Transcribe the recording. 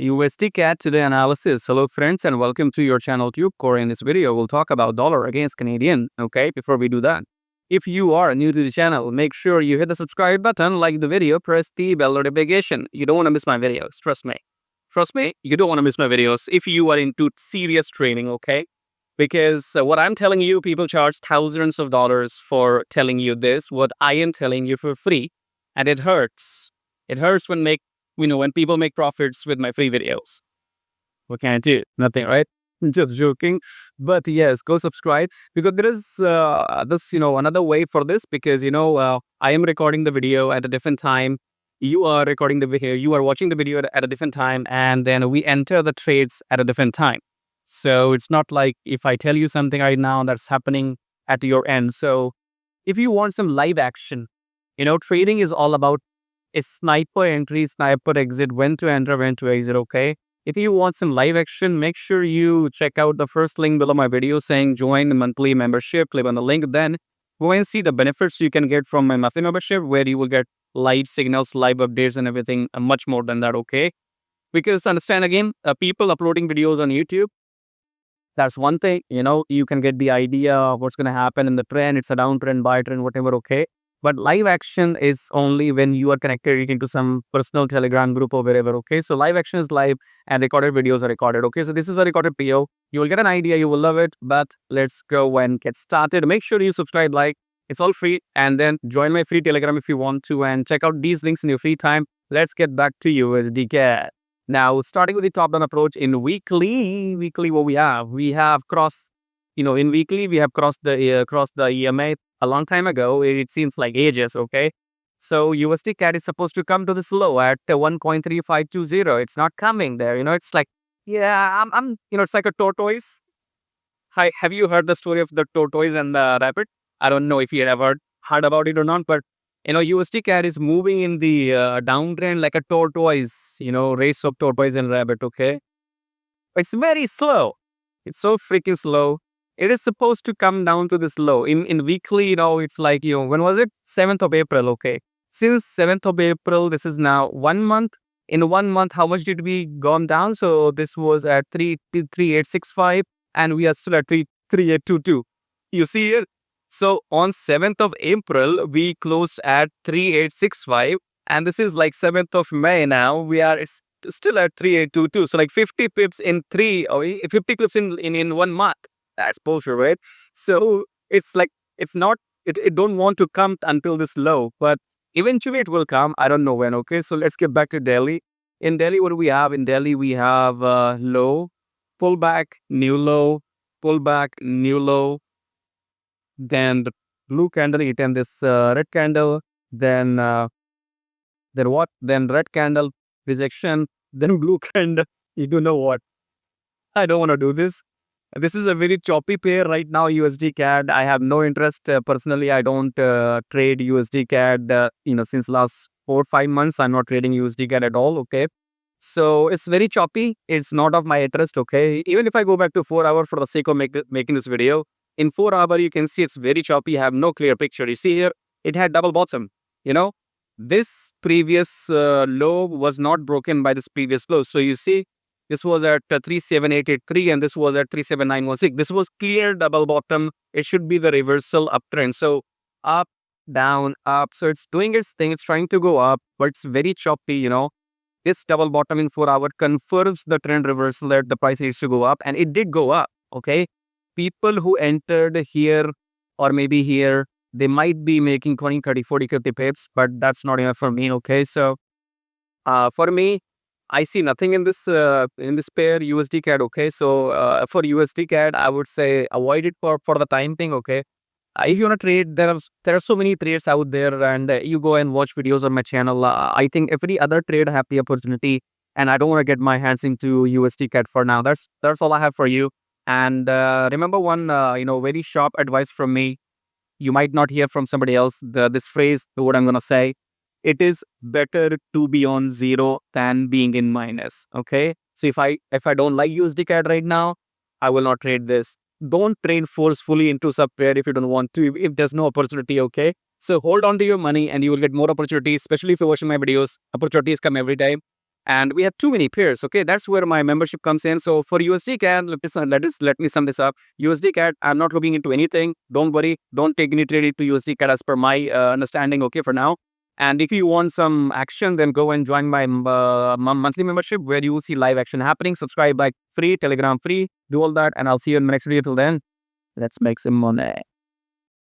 USDCAD today analysis. Hello friends and welcome to your channel TubeCore. In this video, we'll talk about dollar against Canadian. Okay, before we do that, if you are new to the channel, make sure you hit the subscribe button, like the video, press the bell notification. You don't want to miss my videos. Trust me. Trust me, you don't want to miss my videos if you are into serious trading, okay? Because what I'm telling you, people charge thousands of dollars for telling you this. What I am telling you for free, and it hurts. It hurts when when people make profits with my free videos. What can I do? Nothing, right? Just joking. But yes, go subscribe because there is another way for this because, I am recording the video at a different time. You are recording the video, you are watching the video at a different time, and then we enter the trades at a different time. So it's not like if I tell you something right now that's happening at your end. So if you want some live action, trading is all about a sniper entry, sniper exit, when to enter, when to exit, okay? If you want some live action, make sure you check out the first link below my video saying join the monthly membership. Click on the link, then go and see the benefits you can get from my monthly membership where you will get live signals, live updates and everything, much more than that, okay? Because understand again, people uploading videos on YouTube, that's one thing, you can get the idea of what's going to happen in the trend. It's a downtrend, buy trend, whatever, okay? But live action is only when you are connected into some personal Telegram group or wherever, okay? So live action is live and recorded videos are recorded, okay? So this is a recorded PO. You will get an idea, you will love it, but let's go and get started. Make sure you subscribe, like, it's all free. And then join my free Telegram if you want to and check out these links in your free time. Let's get back to USDCAD. Now, starting with the top-down approach in weekly what we have crossed, in weekly, we have crossed the EMA a long time ago. It seems like ages, okay? So USDCAD is supposed to come to this low at 1.3520. It's not coming there, it's like, yeah, it's like a tortoise. Hi, have you heard the story of the tortoise and the rabbit? I don't know if you ever heard about it or not, but USDCAD is moving in the downtrend like a tortoise, race of tortoise and rabbit, okay? It's very slow. It's so freaking slow. It is supposed to come down to this low. In weekly, it's like, when was it? 7th of April, okay? Since 7th of April, this is now 1 month. In 1 month, how much did we gone down? So this was at 33865 and we are still at 33822. You see here? So on 7th of April, we closed at 3865 and this is like 7th of May now. We are still at 3822. So like 50 pips in 50 pips in 1 month. That's bullshit, right? So it's like, it don't want to come until this low, but eventually it will come. I don't know when, okay? So let's get back to Delhi. In Delhi, what do we have? In Delhi, we have low, pullback, new low, pullback, new low, then the blue candle, it and this red candle, then what? Then red candle, rejection, then blue candle. You don't know what? I don't want to do this. This is a very choppy pair right now, USDCAD. I have no interest. Personally, I don't trade USDCAD, since last 4 or 5 months. I'm not trading USDCAD at all, okay? So it's very choppy. It's not of my interest, okay? Even if I go back to 4 hours for the sake of making this video, in 4 hours, you can see it's very choppy. You have no clear picture. You see here, it had double bottom, This previous low was not broken by this previous low. So you see, this was at 37883 and this was at 37916. This was clear double bottom. It should be the reversal uptrend. So up, down, up. So it's doing its thing. It's trying to go up, but it's very choppy, This double bottom in 4 hours confirms the trend reversal that the price needs to go up. And it did go up, okay? People who entered here or maybe here, they might be making 20, 30, 40, 50 pips, but that's not enough for me, okay? So for me, I see nothing in this pair USDCAD, okay? So for USDCAD, I would say avoid it for the time being, okay? If you want to trade, there are so many trades out there and you go and watch videos on my channel. I think every other trade I have the opportunity and I don't want to get my hands into USDCAD for now. That's all I have for you. And remember one, very sharp advice from me. You might not hear from somebody else. This phrase, what I'm going to say, it is better to be on zero than being in minus, okay? So if I don't like USDCAD right now, I will not trade this. Don't trade forcefully into sub pair if you don't want to, if there's no opportunity, okay? So hold on to your money and you will get more opportunities, especially if you're watching my videos. Opportunities come every time. and we have too many pairs. Okay, that's where my membership comes in. So for USDCAD, let me sum this up. USDCAD, I'm not looking into anything. Don't worry, don't take any trade to USDCAD as per my understanding. Okay, for now. And if you want some action, then go and join my monthly membership where you will see live action happening. Subscribe, like free, Telegram free, do all that, and I'll see you in the next video. Till then, let's make some money.